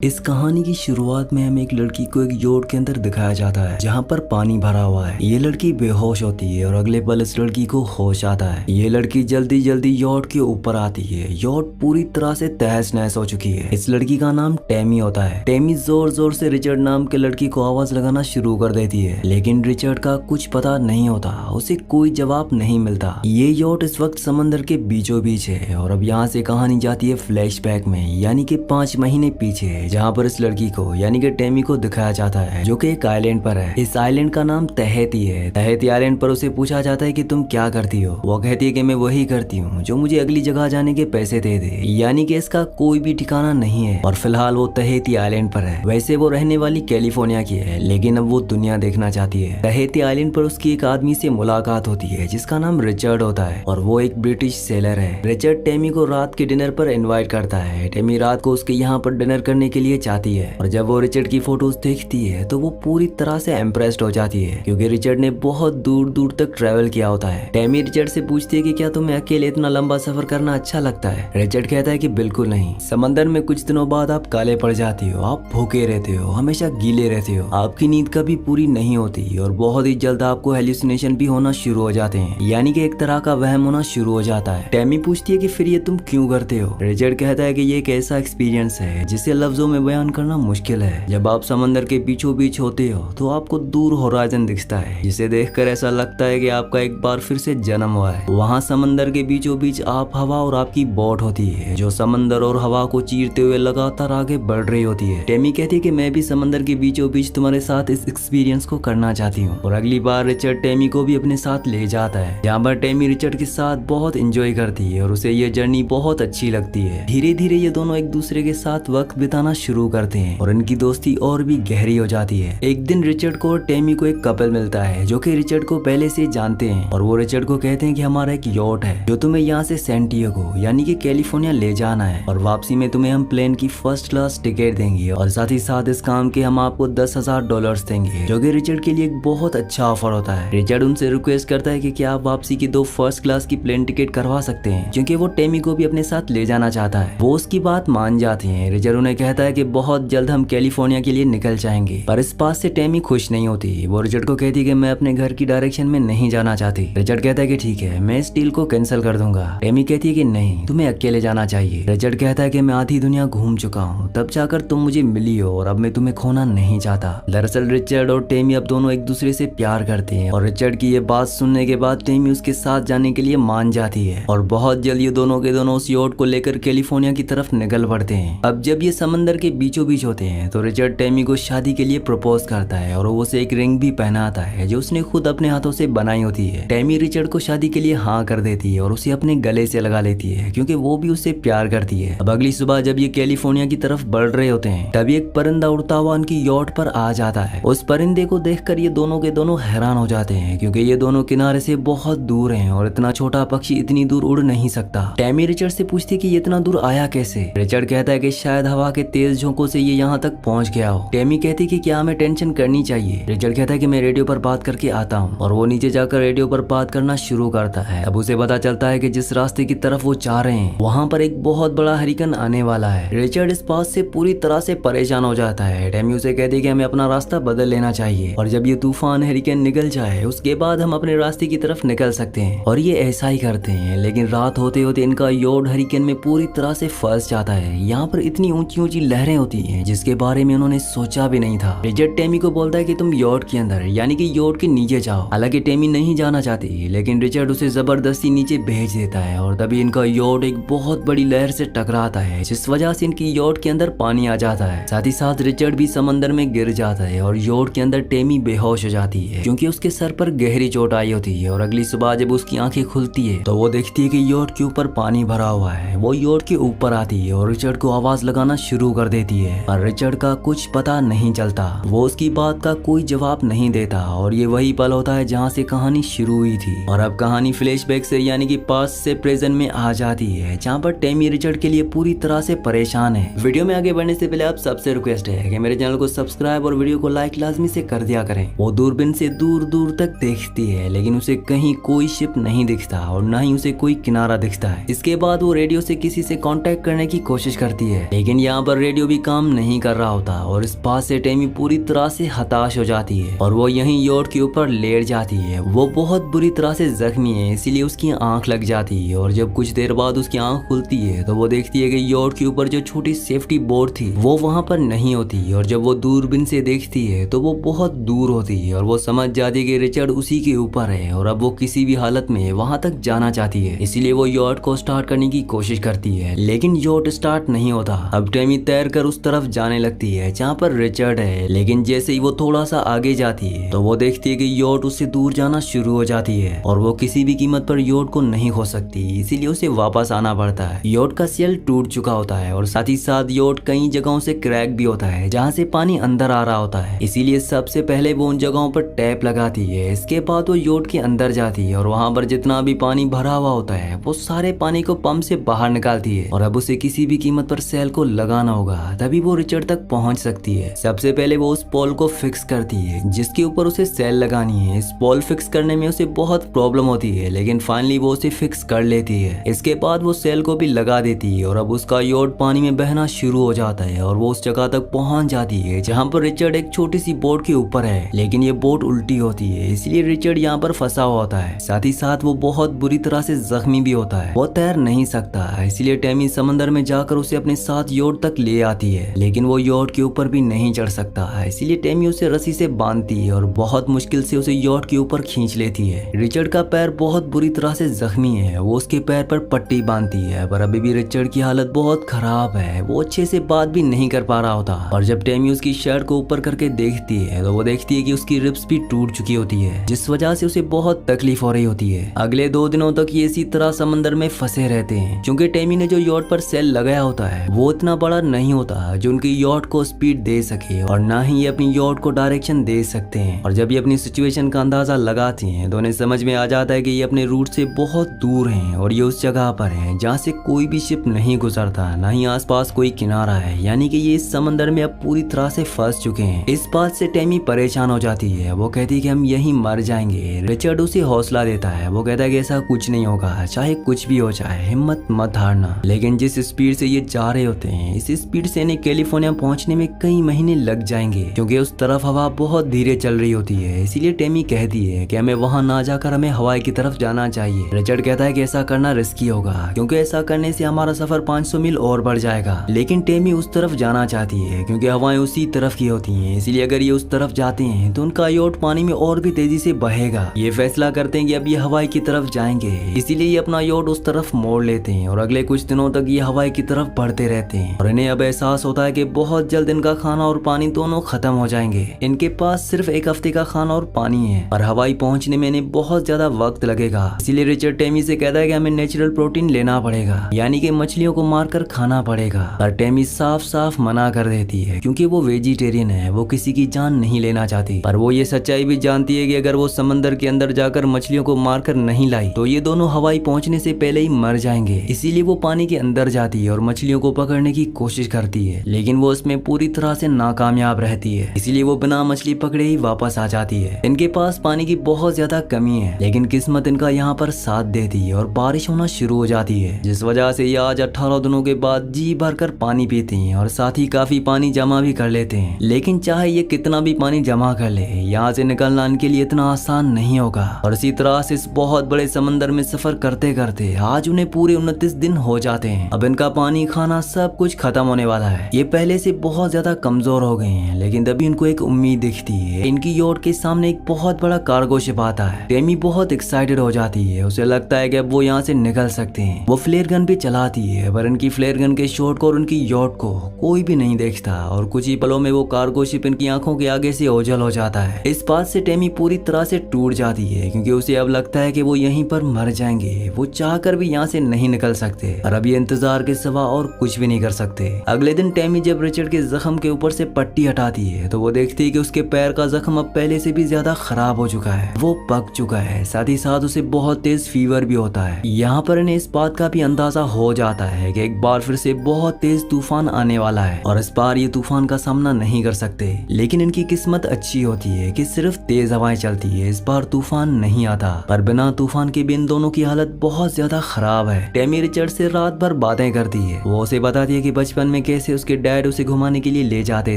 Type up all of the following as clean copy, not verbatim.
इस कहानी की शुरुआट में हमें एक लड़की को एक योट के अंदर दिखाया जाता है जहाँ पर पानी भरा हुआ है। ये लड़की बेहोश होती है और अगले पल इस लड़की को होश आता है। ये लड़की जल्दी जल्दी योट के ऊपर आती है। योट पूरी तरह से तहस नहस हो चुकी है। इस लड़की का नाम टेमी होता है। टेमी जोर जोर से रिचर्ड नाम के लड़की को आवाज लगाना शुरू कर देती है, लेकिन रिचर्ड का कुछ पता नहीं होता, उसे कोई जवाब नहीं मिलता। ये योट इस वक्त समंदर के बीचों बीच है और अब यहाँ से कहानी जाती है फ्लैशबैक में, यानी कि 5 महीने पीछे, जहाँ पर इस लड़की को यानी कि टेमी को दिखाया जाता है जो कि एक आइलैंड पर है। इस आइलैंड का नाम तहती है। तहती आइलैंड पर उसे पूछा जाता है कि तुम क्या करती हो। वो कहती है कि मैं वही करती हूँ जो मुझे अगली जगह जाने के पैसे दे दे, यानी कि इसका कोई भी ठिकाना नहीं है और फिलहाल वो तहती आइलैंड पर है। वैसे वो रहने वाली कैलिफोर्निया की है, लेकिन अब वो दुनिया देखना चाहती है। तहती आइलैंड पर उसकी एक आदमी से मुलाकात होती है जिसका नाम रिचर्ड होता है और वो एक ब्रिटिश सेलर है। रिचर्ड टेमी को रात के डिनर पर इनवाइट करता है। टेमी रात को उसके यहाँ पर डिनर करने के लिए चाहती है और जब वो रिचर्ड की फोटोज देखती है तो वो पूरी तरह से इम्प्रेस्ड हो जाती है, क्योंकि रिचर्ड ने बहुत दूर दूर तक ट्रेवल किया होता है। टेमी रिचर्ड से पूछती है कि क्या तुम्हें अकेले इतना लंबा सफर करना अच्छा लगता है। रिचर्ड कहता है कि बिल्कुल नहीं, समंदर में कुछ दिनों बाद आप काले पड़ जाती हो, आप भूखे रहते हो, हमेशा गीले रहते हो, आपकी नींद कभी पूरी नहीं होती और बहुत ही जल्द आपको हेल्यूसिनेशन भी होना शुरू हो जाते हैं, यानी कि एक तरह का वहम होना शुरू हो जाता है। टेमी पूछती है कि फिर ये तुम क्यों करते हो। रिचर्ड कहता है कि ये एक ऐसा एक्सपीरियंस है जिसे लफ्जों में बयान करना मुश्किल है। जब आप समंदर के बीचों बीच होते हो तो आपको दूर होराइजन दिखता है, जिसे देखकर ऐसा लगता है कि आपका एक बार फिर से जन्म हुआ है। वहाँ समंदर के बीचों बीच आप, हवा और आपकी बोट होती है जो समंदर और हवा को चीरते हुए लगातार आगे बढ़ रही होती है। टेमी कहती है कि मैं भी समंदर के बीचों बीच तुम्हारे साथ इस एक्सपीरियंस को करना चाहती हूँ और अगली बार रिचर्ड टेमी को भी अपने साथ ले जाता है, जहाँ पर टेमी रिचर्ड के साथ बहुत एंजॉय करती है और उसे ये जर्नी बहुत अच्छी लगती है। धीरे धीरे ये दोनों एक दूसरे के साथ वक्त बिताना शुरू करते हैं और इनकी दोस्ती और भी गहरी हो जाती है। एक दिन रिचर्ड को और टेमी को एक कपल मिलता है जो कि रिचर्ड को पहले से जानते हैं और वो रिचर्ड को कहते हैं कि हमारा एक योट है जो तुम्हें यहाँ से सैन डिएगो यानी कि कैलिफोर्निया ले जाना है और वापसी में तुम्हें हम प्लेन की फर्स्ट क्लास टिकट देंगे और साथ ही साथ इस काम के हम आपको $10,000 देंगे, जो कि रिचर्ड के लिए एक बहुत अच्छा ऑफर होता है। रिचर्ड उनसे रिक्वेस्ट करता है कि क्या आप वापसी की 2 फर्स्ट क्लास की प्लेन टिकट करवा सकते हैं, क्योंकि वो टेमी को भी अपने साथ ले जाना चाहता है। वो उसकी बात मान जाती है। रिचर्ड उन्हें कहता है कि बहुत जल्द हम कैलिफोर्निया के लिए निकल जाएंगे, पर इस बात से टेमी खुश नहीं होती। वो रिचर्ड को कहती है कि मैं अपने घर की डायरेक्शन में नहीं जाना चाहती। रिचर्ड कहता है कि ठीक है, मैं इस डील को कैंसिल कर दूंगा। टेमी कहती है कि नहीं, तुम्हें अकेले जाना चाहिए। रिचर्ड कहता है कि मैं आधी दुनिया घूम चुका हूँ, तब जाकर तुम मुझे मिली हो और अब मैं तुम्हें खोना नहीं चाहता। दरअसल रिचर्ड और टेमी अब दोनों एक दूसरे से प्यार करते हैं और रिचर्ड की ये बात सुनने के बाद टेमी उसके साथ जाने के लिए मान जाती है और बहुत जल्द ये दोनों के दोनों उस योट को लेकर कैलिफोर्निया की तरफ निकल पड़ते हैं। अब जब ये समंदर के बीचों बीच होते हैं तो रिचर्ड टेमी को शादी के लिए प्रपोज करता है और वो उसे एक रिंग भी पहनाता है जो उसने खुद अपने हाथों से बनाई होती है। टेमी रिचर्ड को शादी के लिए हाँ कर देती है और उसे अपने गले से लगा लेती है, क्योंकि वो भी उससे प्यार करती है। अब अगली सुबह जब ये कैलिफोर्निया की तरफ बढ़ रहे होते हैं तभी एक परिंदा उड़ता हुआ उनकी योट पर आ जाता है। उस परिंदे को देखकर ये दोनों के दोनों हैरान हो जाते हैं, क्योंकि ये दोनों किनारे से बहुत दूर हैं और इतना छोटा पक्षी इतनी दूर उड़ नहीं सकता। टेमी रिचर्ड से पूछती है कि ये इतना दूर आया कैसे। रिचर्ड कहता है कि शायद हवा के तेज झोंकों से ये यहाँ तक पहुँच गया हो। टेमी कहती है कि क्या हमें टेंशन करनी चाहिए। रिचर्ड कहता है कि मैं रेडियो पर बात करके आता हूँ और वो नीचे जाकर रेडियो पर बात करना शुरू करता है। अब उसे पता चलता है कि जिस रास्ते की तरफ वो जा रहे हैं वहाँ पर एक बहुत बड़ा हरिकेन आने वाला है। रिचर्ड इस बात से पूरी तरह से परेशान हो जाता है। टेमी उसे कहती है कि हमें अपना रास्ता बदल लेना चाहिए और जब ये तूफान हरिकेन निकल जाए उसके बाद हम अपने रास्ते की तरफ निकल सकते हैं, और ये ऐसा ही करते हैं। लेकिन रात होते होते इनका योट हरिकेन में पूरी तरह से फंस जाता है। यहाँ पर इतनी ऊंची ऊंची लहरें होती हैं जिसके बारे में उन्होंने सोचा भी नहीं था। रिचर्ड टेमी को बोलता है कि तुम योट के अंदर यानी कि योट के नीचे जाओ। हालांकि टेमी नहीं जाना चाहती, लेकिन रिचर्ड उसे जबरदस्ती नीचे भेज देता है और तभी इनका योट एक बहुत बड़ी लहर से टकराता है, जिस वजह से इनकी योट के अंदर पानी आ जाता है। साथ ही साथ रिचर्ड भी समंदर में गिर जाता है और योट के अंदर टेमी बेहोश हो जाती है, क्योंकि उसके सर पर गहरी चोट आई होती है। और अगली सुबह जब उसकी आंखें खुलती है तो वो देखती है कि योट के ऊपर पानी भरा हुआ है। वो योट के ऊपर आती है और रिचर्ड को आवाज लगाना शुरू कर देती है, पर रिचर्ड का कुछ पता नहीं चलता। वो उसकी बात का कोई जवाब नहीं देता और ये वही पल होता है जहाँ से कहानी शुरू हुई थी। और अब कहानी फ्लैशबैक से यानी कि पास्ट से प्रेजेंट में आ जाती है, जहाँ पर टेमी रिचर्ड के लिए पूरी तरह से परेशान है। वीडियो में आगे बढ़ने से पहले आप सबसे रिक्वेस्ट है कि मेरे चैनल को सब्सक्राइब और वीडियो को लाइक लाजमी से कर दिया करें। वो दूरबीन से दूर दूर तक देखती है, लेकिन उसे कहीं कोई शिप नहीं दिखता और न ही उसे कोई किनारा दिखता है। इसके बाद वो रेडियो से किसी से कांटेक्ट करने की कोशिश करती है, लेकिन यहाँ पर रेडियो भी काम नहीं कर रहा होता और इस बात से टेमी पूरी तरह से हताश हो जाती है और वो यहीं योट के ऊपर लेट जाती है। वो बहुत बुरी तरह से जख्मी है, इसीलिए उसकी आंख लग जाती है और जब कुछ देर बाद उसकी आंख खुलती है तो वो देखती है कि योट के ऊपर जो छोटी सेफ्टी बोर्ड थी वो वहां पर नहीं होती और जब वो दूरबीन से देखती है तो वो बहुत दूर होती है और वो समझ जाती है कि रिचर्ड उसी के ऊपर है और अब वो किसी भी हालत में वहां तक जाना चाहती है। इसीलिए वो योट को स्टार्ट करने की कोशिश करती है लेकिन योट स्टार्ट नहीं होता। अब टेमी तैर कर उस तरफ जाने लगती है जहाँ पर रिचर्ड है, लेकिन जैसे ही वो थोड़ा सा आगे जाती है तो वो देखती है कि योट उससे दूर जाना शुरू हो जाती है और वो किसी भी कीमत पर योट को नहीं खो सकती, इसीलिए उसे वापस आना पड़ता है। योट का सेल टूट चुका होता है और साथ ही साथ योट कई जगहों से क्रैक भी होता है जहाँ से पानी अंदर आ रहा होता है, इसीलिए सबसे पहले वो उन जगहों पर टैप लगाती है। इसके बाद वो योट के अंदर जाती है और वहाँ पर जितना भी पानी भरा हुआ होता है वो सारे पानी को पंप से बाहर निकालती है और अब उसे किसी भी कीमत पर सेल को लगाना होगा, तभी वो रिचर्ड तक पहुंच सकती है। सबसे पहले वो उस पोल को फिक्स करती है जिसके ऊपर उसे सेल लगानी है। इस पोल फिक्स करने में उसे बहुत प्रॉब्लम होती है लेकिन फाइनली वो उसे फिक्स कर लेती है। इसके बाद वो सेल को भी लगा देती है और अब उसका योट पानी में बहना शुरू हो जाता है और वो उस जगह तक पहुंच जाती है जहाँ पर रिचर्ड एक छोटी सी बोट के ऊपर है, लेकिन ये बोट उल्टी होती है इसलिए रिचर्ड यहाँ पर फंसा हुआ होता है। साथ ही साथ वो बहुत बुरी तरह से जख्मी भी होता है, वो तैर नहीं सकता, इसलिए टेमी समंदर में जाकर उसे अपने साथ योट तक ले आती है, लेकिन वो योट के ऊपर भी नहीं चढ़ सकता, इसलिए टेमी उसे रस्सी से बांधती है और बहुत मुश्किल से उसे योट के ऊपर खींच लेती है। रिचर्ड का पैर बहुत बुरी तरह से जख्मी है, वो उसके पैर पर पट्टी बांधती है पर अभी भी रिचर्ड की हालत बहुत खराब है, वो अच्छे से बात भी नहीं कर पा रहा होता। और जब टेमी उसकी शर्ट को ऊपर करके देखती है तो वो देखती है कि उसकी रिब्स भी टूट चुकी होती है, जिस वजह से उसे बहुत तकलीफ हो रही होती है। अगले 2 दिनों तक ये इसी तरह समंदर में फंसे रहते हैं क्योंकि टेमी ने जो योट पर सेल लगाया होता है वो इतना बड़ा नहीं होता जो उनकी योट को स्पीड दे सके और ना ही ये अपनी योट को डायरेक्शन दे सकते हैं। और जब ये अपनी सिचुएशन का अंदाजा लगाते हैं तो उन्हें समझ में आ जाता है कि ये अपने रूट से बहुत दूर हैं और ये उस जगह पर हैं जहाँ से कोई भी शिप नहीं गुजरता, ना ही आसपास कोई किनारा है, यानी कि ये इस समंदर में अब पूरी तरह से फंस चुके हैं। इस बात से टेमी परेशान हो जाती है, वो कहती है कि हम यहीं मर जाएंगे। रिचर्ड उसे हौसला देता है, वो कहता है कि ऐसा कुछ नहीं होगा, चाहे कुछ भी हो जाए हिम्मत मत हारना। लेकिन जिस स्पीड से ये जा रहे होते हैं इस स्पीड से इन्हें कैलिफोर्निया पहुंचने में कई महीने लग जाएंगे क्योंकि उस तरफ हवा बहुत धीरे चल रही होती है। इसीलिए टेमी कहती है कि हमें वहां ना जाकर हमें हवाई की तरफ जाना चाहिए। रिचर्ड कहता है कि ऐसा करना रिस्की होगा क्योंकि ऐसा करने से हमारा सफर 500 मील और बढ़ जाएगा, लेकिन टेमी उस तरफ जाना चाहती है क्योंकि हवाएं उसी तरफ की होती हैं, इसीलिए अगर ये उस तरफ जाते हैं तो उनका योट पानी में और भी तेजी से बहेगा। ये फैसला करते हैं कि अब ये हवाई की तरफ जाएंगे, इसीलिए ये अपना योट उस तरफ मोड़ लेते हैं और अगले कुछ दिनों तक ये हवाई की तरफ बढ़ते रहते हैं और इन्हें अब एहसास होता है कि बहुत जल्द इनका खाना और पानी दोनों खत्म हो जाएंगे। इनके पास सिर्फ 1 हफ्ते का खाना और पानी है और हवाई पहुंचने में इन्हें बहुत ज्यादा वक्त लगेगा। इसीलिए रिचर्ड टेमी से कहता है कि हमें नेचुरल प्रोटीन लेना पड़ेगा, यानी कि मछलियों को मारकर खाना पड़ेगा। पर टेमी साफ साफ मना कर देती है क्योंकि वो वेजिटेरियन है, वो किसी की जान नहीं लेना चाहती। पर वो ये सच्चाई भी जानती है कि अगर वो समंदर के अंदर जाकर मछलियों को मारकर नहीं लाई तो ये दोनों हवाई पहुंचने से पहले ही मर जाएंगे। इसीलिए वो पानी के अंदर जाती है और मछलियों को पकड़ने की कोशिश करती है, लेकिन वो उसमें पूरी तरह से नाकामयाब रहती है। इसीलिए वो बिना मछली पकड़े ही वापस आ जाती है। इनके पास पानी की बहुत ज्यादा कमी है, लेकिन किस्मत इनका यहाँ पर साथ देती है और बारिश होना शुरू हो जाती है, जिस वजह से ये आज 18 दिनों के बाद जी भर कर पानी पीते हैं और साथ ही काफी पानी जमा भी कर लेते हैं। लेकिन चाहे ये कितना भी पानी जमा कर ले, यहाँ से निकलना इनके लिए इतना आसान नहीं होगा। और इसी तरह से इस बहुत बड़े समंदर में सफर करते करते आज उन्हें पूरे 29 दिन हो जाते हैं। अब इनका पानी खाना सब कुछ खत्म होने वाला है। ये पहले से बहुत ज्यादा कमजोर हो गए हैं, लेकिन तभी इनको एक उम्मीद दिखती है। इनकी योट के सामने एक बहुत बड़ा कार्गो शिप आता है। टेमी बहुत एक्साइटेड हो जाती है, उसे लगता है कि अब वो यहाँ से निकल सकते हैं। वो फ्लेयर गन भी चलाती है, पर इनकी फ्लेयर गन के शॉट को और उनकी योट को कोई भी नहीं देखता और कुछ ही पलों में वो कार्गो शिप इनकी आंखों के आगे से ओझल हो जाता है। इस बात से टेमी पूरी तरह से टूट जाती है क्योंकि उसे अब लगता है कि वो यहीं पर मर जाएंगे। वो चाहकर भी यहाँ से नहीं निकल सकते और अब ये इंतजार के सिवा और कुछ भी नहीं कर सकते। अगले दिन टेमी जब रिचर्ड के जख्म के ऊपर से पट्टी हटाती है तो वो देखती है कि उसके पैर का जख्म अब पहले से भी ज्यादा खराब हो चुका है, वो पक चुका है। साथ ही साथ उसे बहुत तेज फीवर भी होता है। यहाँ पर इन्हें इस बात का भी अंदाजा हो जाता है कि एक बार फिर से बहुत तेज तूफान आने वाला है और इस बार ये तूफान का सामना नहीं कर सकते। लेकिन इनकी किस्मत अच्छी होती है कि सिर्फ तेज हवाएं चलती है, इस बार तूफान नहीं आता। पर बिना तूफान के भी इन दोनों की हालत बहुत ज्यादा खराब है। टेमी रिचर्ड से रात भर बातें करती है, वो उसे बताती है कि बचपन में में कैसे उसके डैड उसे घुमाने के लिए ले जाते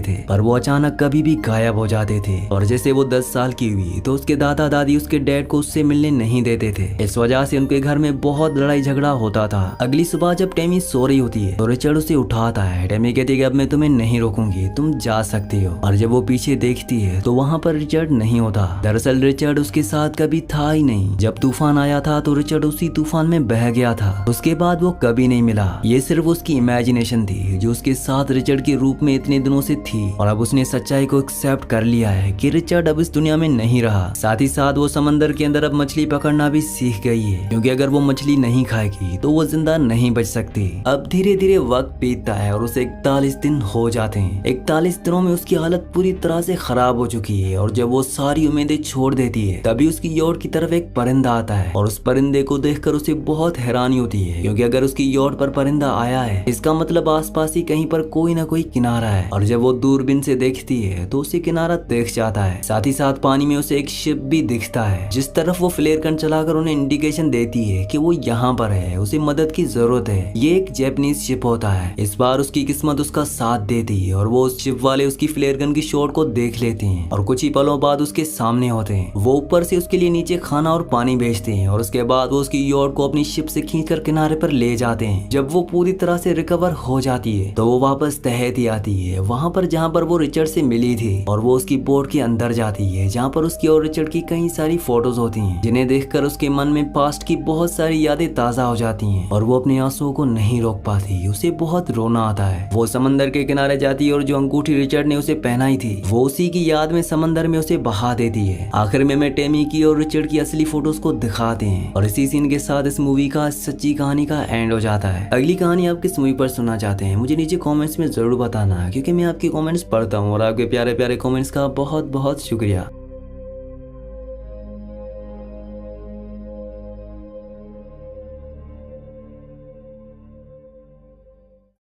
थे, पर वो अचानक कभी भी गायब हो जाते थे। और जैसे वो 10 साल की हुई तो उसके दादा दादी उसके डैड को उससे मिलने नहीं देते थे। इस वजह से उनके घर में बहुत लड़ाई झगड़ा होता था। अगली सुबह जब टेमी सो रही होती है तो रिचर्ड उसे उठाता है। टेमी कहती है कि अब मैं तुम्हें नहीं रोकूंगी, तुम जा सकती हो। और जब वो पीछे देखती है तो वहाँ पर रिचर्ड नहीं होता। दरअसल रिचर्ड उसके साथ कभी था ही नहीं। जब तूफान आया था तो रिचर्ड उसी तूफान में बह गया था। उसके बाद वो कभी नहीं मिला। ये सिर्फ उसकी इमेजिनेशन थी जो उसके साथ रिचर्ड के रूप में इतने दिनों से थी। और अब उसने सच्चाई को एक्सेप्ट कर लिया है कि रिचर्ड अब इस दुनिया में नहीं रहा। साथ ही साथ वो समंदर के अंदर अब मछली पकड़ना भी सीख गई है, क्योंकि अगर वो मछली नहीं खाएगी तो वो जिंदा नहीं बच सकती। अब धीरे धीरे वक्त बीतता है और उसे 41 दिन हो जाते हैं। 41 दिनों में उसकी हालत पूरी तरह से खराब हो चुकी है। और जब वो सारी उम्मीदें छोड़ देती है तभी उसकी योट की तरफ एक परिंदा आता है। और उस परिंदे को देखकर उसे बहुत हैरानी होती है, क्योंकि अगर उसकी योट पर परिंदा आया है इसका मतलब आसपास ही कहीं पर कोई ना कोई किनारा है। और जब वो दूरबीन से देखती है तो उसे किनारा दिख जाता है। साथ ही साथ पानी में उसे एक शिप भी दिखता है, जिस तरफ वो फ्लेयर गन चलाकर उन्हें इंडिकेशन देती है कि वो यहाँ पर है, उसे मदद की जरूरत है। ये एक जैपनीज शिप होता है। इस बार उसकी किस्मत उसका साथ देती है और वो उस शिप वाले उसकी फ्लेयर गन की शॉट को देख लेते हैं और कुछ ही पलों बाद उसके सामने होते हैं। वो ऊपर से उसके लिए नीचे खाना और पानी भेजते हैं और उसके बाद वो उसकी योट को अपनी शिप से खींचकर किनारे पर ले जाते हैं। जब वो पूरी तरह से रिकवर हो जाती है तो वो वापस तहती आती है, वहाँ पर जहाँ पर वो रिचर्ड से मिली थी। और वो उसकी बोट के अंदर जाती है जहाँ पर उसकी और रिचर्ड की कई सारी फोटोज होती हैं, जिन्हें देखकर उसके मन में पास्ट की बहुत सारी यादें ताजा हो जाती हैं। और वो अपने आंसुओं को नहीं रोक पाती, उसे बहुत रोना आता है। वो समंदर के किनारे जाती है और जो अंगूठी रिचर्ड ने उसे पहनाई थी वो उसी की याद में समंदर में उसे बहा देती है। आखिर में टेमी की और रिचर्ड की असली फोटोज को दिखाते हैं और इसी सीन के साथ इस मूवी का सच्ची कहानी का एंड हो जाता है। अगली कहानी आप किस मूवी पर सुनना चाहते हैं मुझे नीचे कमेंट्स में जरूर बताना, क्योंकि मैं आपके कमेंट्स पढ़ता हूँ और आपके प्यारे प्यारे कमेंट्स का बहुत बहुत शुक्रिया।